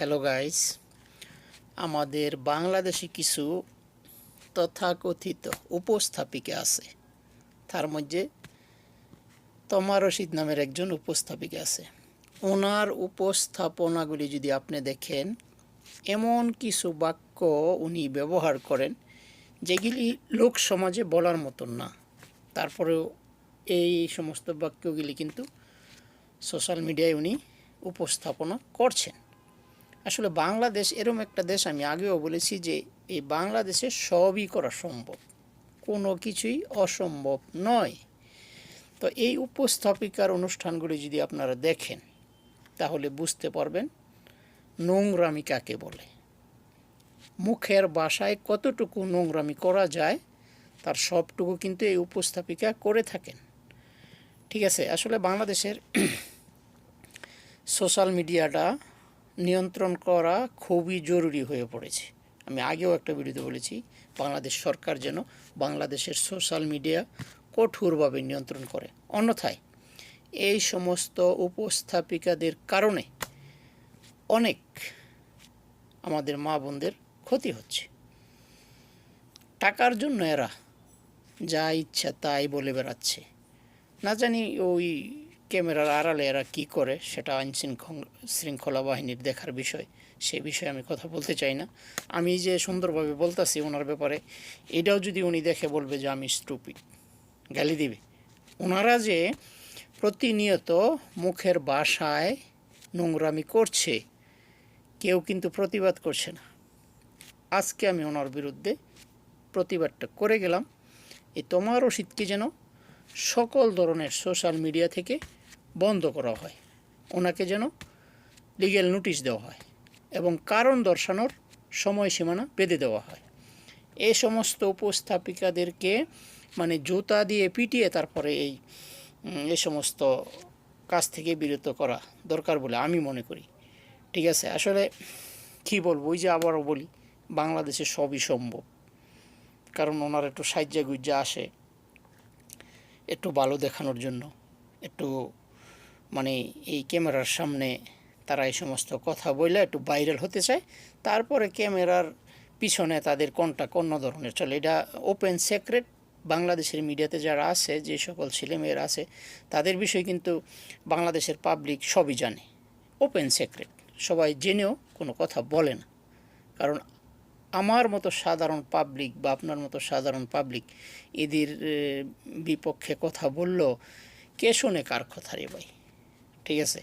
Hello guys, আমাদের বাংলাদেশে কিছু তথাকথিত উপস্থাপিকা আছে। তার মধ্যে তমা রশিদ নামের একজন উপস্থাপিকা আছে। ওনার উপস্থাপনাগুলি যদি আপনি দেখেন, এমন কিছু বাক্য উনি ব্যবহার করেন যেগুলি লোক সমাজে বলার মতন না। তারপরেও এই সমস্ত বাক্যগুলি কিন্তু সোশ্যাল মিডিয়ায় উনি উপস্থাপনা করছেন। আসলে বাংলাদেশ এরকম একটা দেশ, আমি আগেও বলেছি যে এই বাংলাদেশে সবই করা সম্ভব, কোনো কিছুই অসম্ভব নয়। তো এই উপস্থাপিকার অনুষ্ঠানগুলি যদি আপনারা দেখেন তাহলে বুঝতে পারবেন নোংরামি কাকে বলে, মুখের ভাষায় কতটুকু নোংরামি করা যায় তার সবটুকু কিন্তু এই উপস্থাপিকা করে থাকেন। ঠিক আছে, আসলে বাংলাদেশের সোশ্যাল মিডিয়াটা নিয়ন্ত্রণ করা খুবই জরুরি হয়ে পড়েছে। আমি আগেও একটা ভিডিওতে বলেছি, বাংলাদেশ সরকার যেন বাংলাদেশের সোশ্যাল মিডিয়া কঠোরভাবে নিয়ন্ত্রণ করে, অন্যথায় এই সমস্ত উপস্থাপিকাদের কারণে অনেক আমাদের মা বোনদের ক্ষতি হচ্ছে। টাকার জন্য এরা যা ইচ্ছা তাই বলে বেড়াচ্ছে। না জানি ওই ক্যামেরার আড়ালে এরা কী করে, সেটা আইন শৃঙ্খলা বাহিনীর দেখার বিষয়। সে বিষয়ে আমি কথা বলতে চাই না। আমি যে সুন্দরভাবে বলতেছি ওনার ব্যাপারে, এটাও যদি উনি দেখে বলবে যে আমি স্টুপিড, গালি দিবে। ওনারা যে প্রতিনিয়ত মুখের ভাষায় নোংরামি করছে, কেউ কিন্তু প্রতিবাদ করছে না। আজকে আমি ওনার বিরুদ্ধে প্রতিবাদটা করে গেলাম। এই তমা রশিদকে যেন সকল ধরনের সোশ্যাল মিডিয়া থেকে বন্ধ করা হয়, ওনাকে যেন লিগ্যাল নোটিশ দেওয়া হয় এবং কারণ দর্শানোর সময়সীমানা বেঁধে দেওয়া হয়। এই সমস্ত উপস্থাপিকাদেরকে জুতা দিয়ে পিটিয়ে তারপরে এই সমস্ত কাজ থেকে বিরত করা দরকার বলে আমি মনে করি। ঠিক আছে, আসলে কী বলবো, ওই যে আবারও বলি, বাংলাদেশে সবই সম্ভব। কারণ ওনার একটু সাজ্জা গুজ্জা আসে একটু ভালো দেখানোর জন্য, একটু এই ক্যামেরার সামনে তারা এই সমস্ত কথা বলে একটু ভাইরাল হতে চায়। তারপরে ক্যামেরার পিছনে তাদের কন্টাক্ট অন্য ধরনের চলে। এটা ওপেন সিক্রেট। বাংলাদেশের মিডিয়াতে যারা আছে, যে সকল ছেলেমেয়েরা আছে, তাদের বিষয়ে কিন্তু বাংলাদেশের পাবলিক সবই জানে। ওপেন সিক্রেট, সবাই জেনেও কোনো কথা বলে না। কারণ আমার মতো সাধারণ পাবলিক বা আপনার মতো সাধারণ পাবলিক এদের বিপক্ষে কথা বললেও কে শোনে কার কথা রে ভাই। ঠিক আছে।